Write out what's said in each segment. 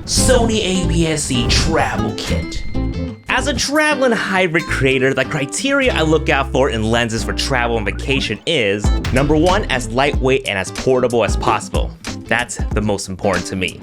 Sony APS-C Travel Kit. As a travel and hybrid creator, the criteria I look out for in lenses for travel and vacation is, number one, as lightweight and as portable as possible. That's the most important to me.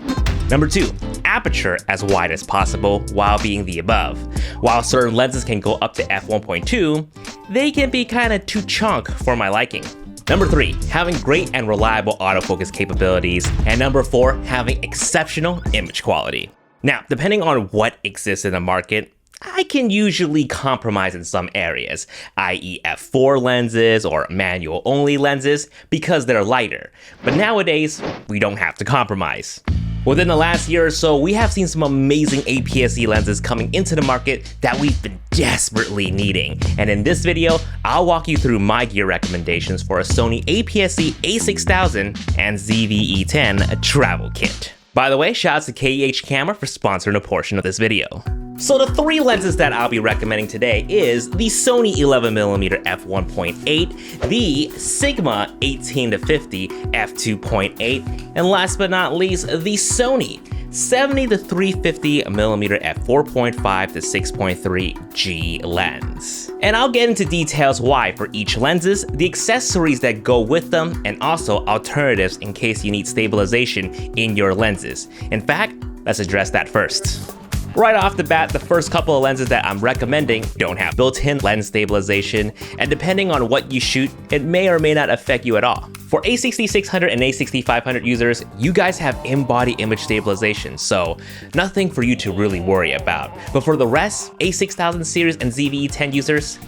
Number two, aperture as wide as possible while being the above. While certain lenses can go up to f1.2, they can be kinda too chunk for my liking. Number three, having great and reliable autofocus capabilities. And number four, having exceptional image quality. Now, depending on what exists in the market, I can usually compromise in some areas, i.e. f4 lenses or manual only lenses, because they're lighter. But nowadays, we don't have to compromise. Within the last year or so, we have seen some amazing APS-C lenses coming into the market that we've been desperately needing. And in this video, I'll walk you through my gear recommendations for a Sony APS-C a6000 and ZV-E10 travel kit. By the way, shout out to KEH Camera for sponsoring a portion of this video. So the three lenses that I'll be recommending today is the Sony 11mm f1.8, the Sigma 18-50 f2.8, and last but not least, the Sony 70-350mm f4.5 to 6.3 G lens. And I'll get into details why for each lenses, the accessories that go with them, and also alternatives in case you need stabilization in your lenses. In fact, let's address that first. Right off the bat, the first couple of lenses that I'm recommending don't have built-in lens stabilization, and depending on what you shoot, it may or may not affect you at all. For a6600 and a6500 users, you guys have in-body image stabilization, so nothing for you to really worry about. But for the rest, a6000 series and ZV-E10 users,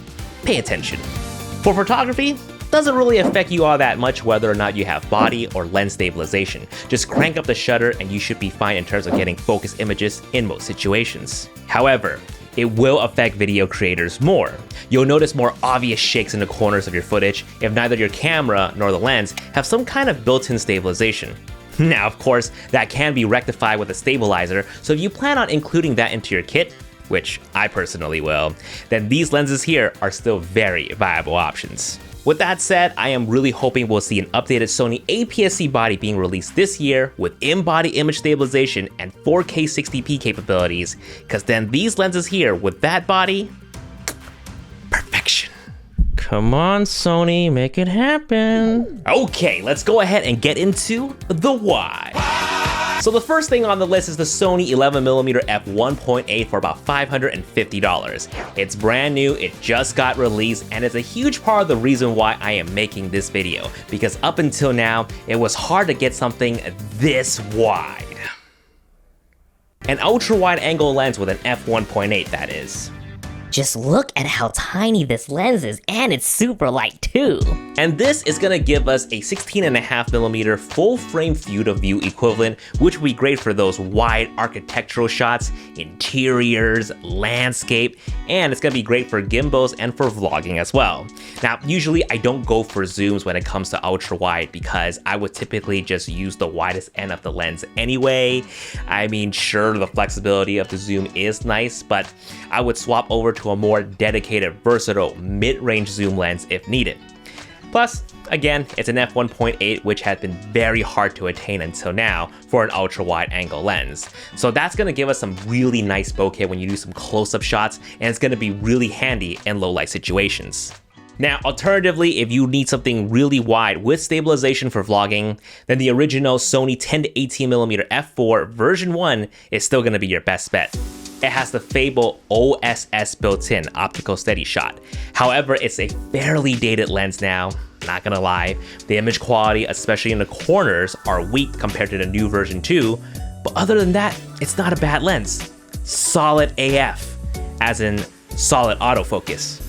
pay attention. For photography, doesn't really affect you all that much whether or not you have body or lens stabilization. Just crank up the shutter and you should be fine in terms of getting focused images in most situations. However, it will affect video creators more. You'll notice more obvious shakes in the corners of your footage if neither your camera nor the lens have some kind of built-in stabilization. Now, of course, that can be rectified with a stabilizer, so if you plan on including that into your kit, which I personally will, then these lenses here are still very viable options. With that said, I am really hoping we'll see an updated Sony APS-C body being released this year with in-body image stabilization and 4K 60p capabilities, because then these lenses here with that body, perfection. Come on, Sony, make it happen. Okay, let's go ahead and get into the why. So the first thing on the list is the Sony 11mm f1.8 for about $550. It's brand new, it just got released, and it's a huge part of the reason why I am making this video, because up until now, it was hard to get something this wide. An ultra-wide angle lens with an f1.8, that is. Just look at how tiny this lens is, and it's super light too. And this is gonna give us a 16.5mm full frame field of view equivalent, which would be great for those wide architectural shots, interiors, landscape, and it's gonna be great for gimbals and for vlogging as well. Now, usually I don't go for zooms when it comes to ultra wide because I would typically just use the widest end of the lens anyway. I mean, sure, the flexibility of the zoom is nice, but I would swap over to a more dedicated, versatile mid-range zoom lens if needed. Plus, again, it's an f1.8, which has been very hard to attain until now for an ultra-wide angle lens. So that's gonna give us some really nice bokeh when you do some close-up shots, and it's gonna be really handy in low-light situations. Now, alternatively, if you need something really wide with stabilization for vlogging, then the original Sony 10-18mm f4 version 1 is still gonna be your best bet. It has the fabled OSS built-in optical steady shot. However, it's a fairly dated lens now, not gonna lie. The image quality, especially in the corners, are weak compared to the new version 2, but other than that, it's not a bad lens. Solid AF, as in solid autofocus.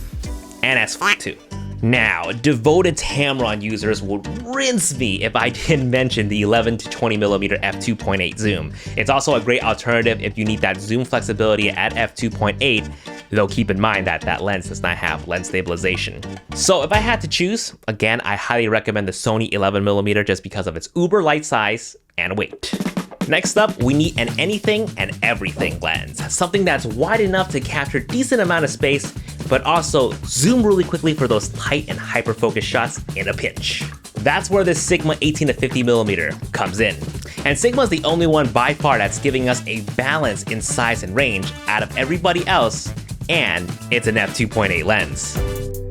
And as f too. Now, devoted Tamron users would rinse me if I didn't mention the 11 to 20mm f2.8 zoom. It's also a great alternative if you need that zoom flexibility at f2.8, though keep in mind that that lens does not have lens stabilization. So if I had to choose, again, I highly recommend the Sony 11mm just because of its uber light size and weight. Next up, we need an anything and everything lens, something that's wide enough to capture decent amount of space, but also zoom really quickly for those tight and hyper-focused shots in a pinch. That's where this Sigma 18-50mm comes in. And Sigma is the only one by far that's giving us a balance in size and range out of everybody else, and it's an f2.8 lens.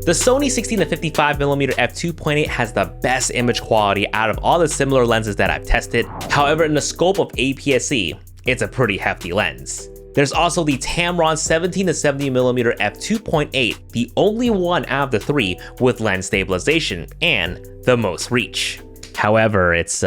The Sony 16-55mm f2.8 has the best image quality out of all the similar lenses that I've tested. However, in the scope of APS-C, it's a pretty hefty lens. There's also the Tamron 17-70mm f2.8, the only one out of the three with lens stabilization and the most reach. However, it's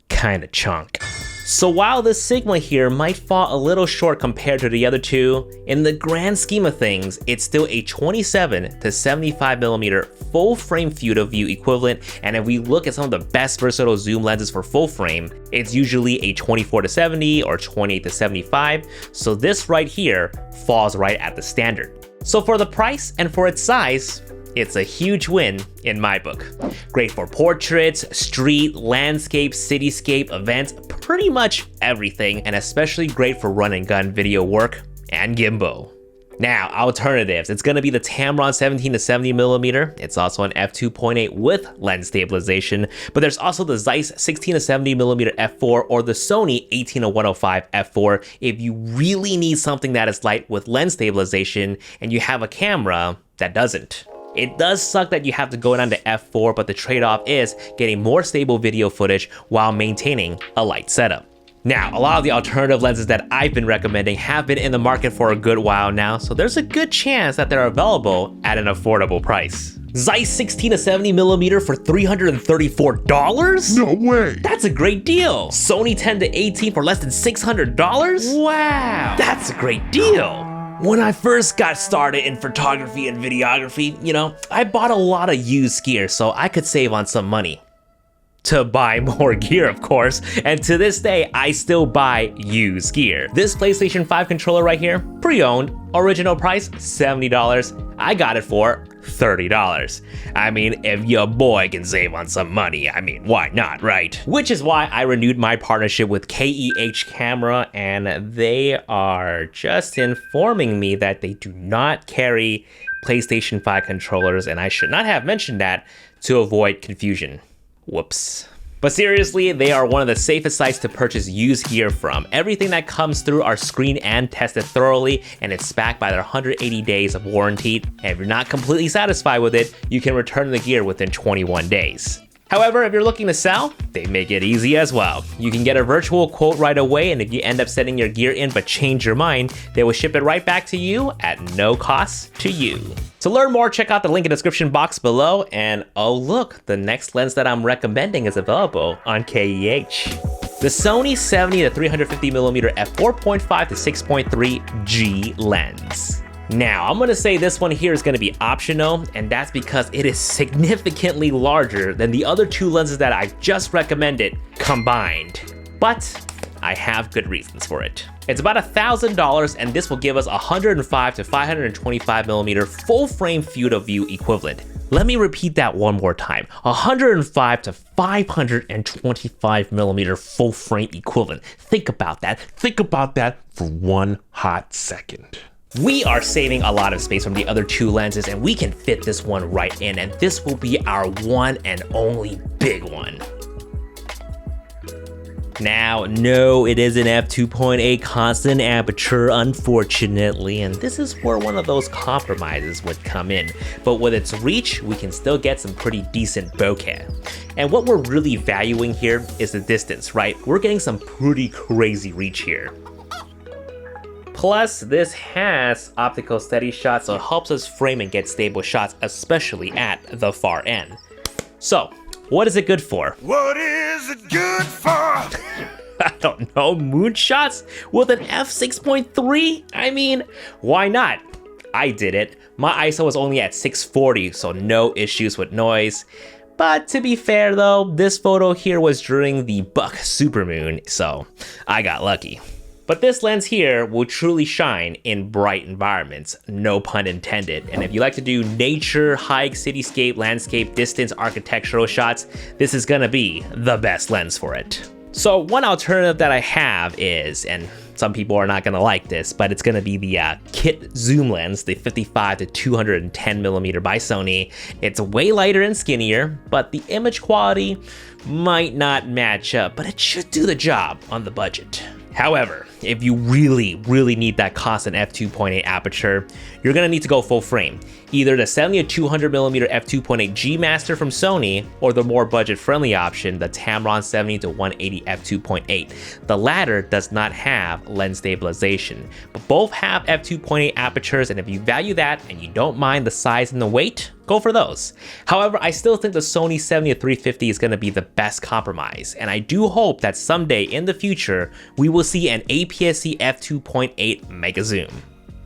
kinda chunk. So while this Sigma here might fall a little short compared to the other two, in the grand scheme of things, it's still a 27-75mm full frame field of view equivalent, and if we look at some of the best versatile zoom lenses for full frame, it's usually a 24-70 or 28-75, so this right here falls right at the standard. So for the price and for its size, it's a huge win in my book. Great for portraits, street, landscape, cityscape, events, pretty much everything, and especially great for run and gun video work and gimbal. Now, alternatives. It's gonna be the Tamron 17-70mm. It's also an f2.8 with lens stabilization, but there's also the Zeiss 16-70mm f4 or the Sony 18-105 f4 if you really need something that is light with lens stabilization and you have a camera that doesn't. It does suck that you have to go down to f4, but the trade-off is getting more stable video footage while maintaining a light setup. Now, a lot of the alternative lenses that I've been recommending have been in the market for a good while now, so there's a good chance that they're available at an affordable price. Zeiss 16-70mm for $334? No way! That's a great deal! Sony 10-18 for less than $600? Wow! That's a great deal! When I first got started in photography and videography, I bought a lot of used gear so I could save on some money. To buy more gear, of course, and to this day, I still buy used gear. This PlayStation 5 controller right here, pre-owned, original price, $70. I got it for $30. I mean, if your boy can save on some money, why not, right? Which is why I renewed my partnership with KEH Camera, and they are just informing me that they do not carry PlayStation 5 controllers, and I should not have mentioned that to avoid confusion. Whoops. But seriously, they are one of the safest sites to purchase used gear from. Everything that comes through are screened and tested thoroughly, and it's backed by their 180 days of warranty. And if you're not completely satisfied with it, you can return the gear within 21 days. However, if you're looking to sell, they make it easy as well. You can get a virtual quote right away, and if you end up sending your gear in but change your mind, they will ship it right back to you at no cost to you. To learn more, check out the link in the description box below, and oh look, the next lens that I'm recommending is available on KEH. The Sony 70-350mm f4.5 to 6.3 G lens. Now, I'm gonna say this one here is gonna be optional, and that's because it is significantly larger than the other two lenses that I've just recommended combined. But I have good reasons for it. It's about $1,000, and this will give us 105 to 525mm full frame field of view equivalent. Let me repeat that one more time. 105 to 525mm full frame equivalent. Think about that. Think about that for one hot second. We are saving a lot of space from the other two lenses, and we can fit this one right in, and this will be our one and only big one. Now, no, it is an f2.8 constant aperture, unfortunately, and this is where one of those compromises would come in. But with its reach, we can still get some pretty decent bokeh. And what we're really valuing here is the distance, right? We're getting some pretty crazy reach here. Plus, this has optical steady shots, so it helps us frame and get stable shots, especially at the far end. So, what is it good for? What is it good for? I don't know, moonshots with an f6.3? Why not? I did it. My ISO was only at 640, so no issues with noise. But to be fair though, this photo here was during the buck supermoon, so I got lucky. But this lens here will truly shine in bright environments, no pun intended. And if you like to do nature, hike, cityscape, landscape, distance, architectural shots, this is gonna be the best lens for it. So one alternative that I have is, and some people are not gonna like this, but it's gonna be the kit zoom lens, the 55 to 210 millimeter by Sony. It's way lighter and skinnier, but the image quality might not match up, but it should do the job on the budget. However, if you really need that constant f2.8 aperture, you're gonna need to go full frame. Either the 70 to 200mm f2.8 G Master from Sony, or the more budget-friendly option, the Tamron 70 to 180 f2.8. The latter does not have lens stabilization, but both have f2.8 apertures, and if you value that and you don't mind the size and the weight, go for those. However, I still think the Sony 70 to 350 is going to be the best compromise, and I do hope that someday in the future, we will see an APS-C f2.8 mega zoom.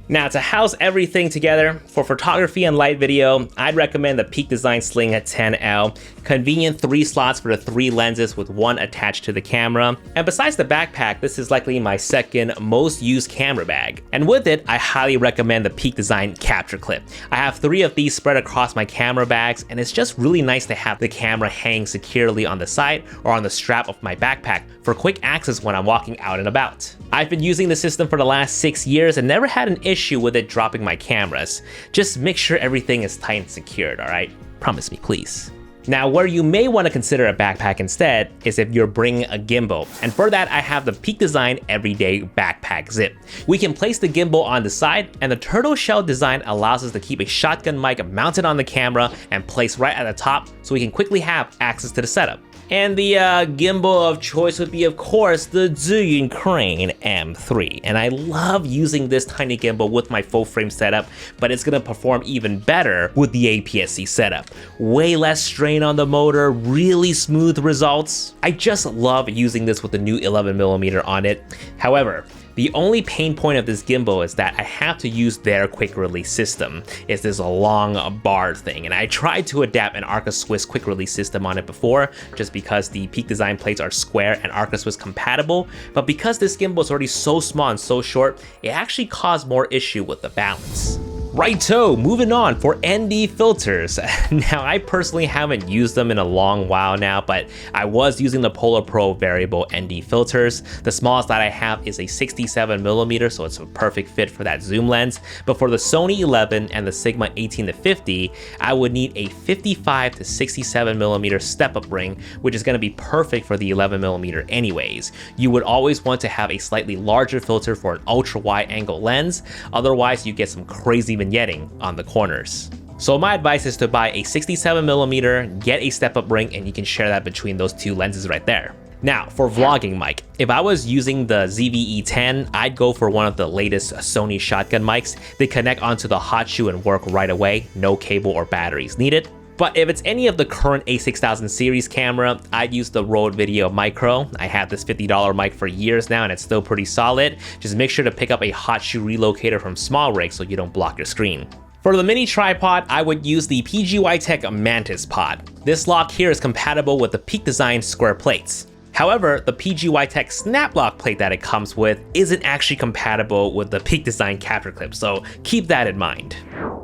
Now, to house everything together, for photography and light video, I'd recommend the Peak Design Sling at 10L. Convenient 3 slots for the 3 lenses with 1 attached to the camera. And besides the backpack, this is likely my second most used camera bag. And with it, I highly recommend the Peak Design Capture Clip. I have 3 of these spread across my camera bags, and it's just really nice to have the camera hang securely on the side or on the strap of my backpack for quick access when I'm walking out and about. I've been using the system for the last 6 years and never had an issue with it dropping my cameras. Just make sure everything is tight and secured, alright? Promise me, please. Now, where you may want to consider a backpack instead is if you're bringing a gimbal, and for that I have the Peak Design Everyday Backpack Zip. We can place the gimbal on the side, and the turtle shell design allows us to keep a shotgun mic mounted on the camera and placed right at the top so we can quickly have access to the setup. And the gimbal of choice would be, of course, the Zhiyun Crane M3. And I love using this tiny gimbal with my full frame setup, but it's gonna perform even better with the APS-C setup. Way less strain on the motor, really smooth results. I just love using this with the new 11mm on it. However, the only pain point of this gimbal is that I have to use their quick release system. It's this long bar thing, and I tried to adapt an Arca Swiss quick release system on it before, just because the Peak Design plates are square and Arca Swiss compatible, but because this gimbal is already so small and so short, it actually caused more issue with the balance. Righto, moving on for ND filters. Now, I personally haven't used them in a long while now, but I was using the Polar Pro variable ND filters. The smallest that I have is a 67mm, so it's a perfect fit for that zoom lens. But for the Sony 11 and the Sigma 18 to 50, I would need a 55 to 67mm step-up ring, which is going to be perfect for the 11mm anyways. You would always want to have a slightly larger filter for an ultra-wide angle lens, otherwise you get some crazy vignetting on the corners. So my advice is to buy a 67mm, get a step-up ring, and you can share that between those 2 lenses right there. Now, for vlogging mic, if I was using the ZV-E10, I'd go for one of the latest Sony shotgun mics. They connect onto the hot shoe and work right away, no cable or batteries needed. But if it's any of the current a6000 series camera, I'd use the Rode Video Micro. I have this $50 mic for years now and it's still pretty solid. Just make sure to pick up a hot shoe relocator from Small Rig so you don't block your screen. For the mini tripod, I would use the PGY-Tech Mantis Pod. This lock here is compatible with the Peak Design square plates. However, the PGY-Tech snap lock plate that it comes with isn't actually compatible with the Peak Design capture clip, so keep that in mind.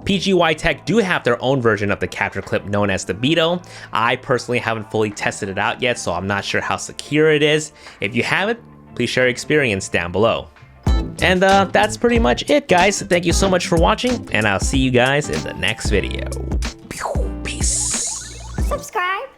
PGY-Tech do have their own version of the capture clip known as the Beetle. I personally haven't fully tested it out yet, so I'm not sure how secure it is. If you have it, please share your experience down below. And that's pretty much it, guys. Thank you so much for watching, and I'll see you guys in the next video. Peace. Subscribe.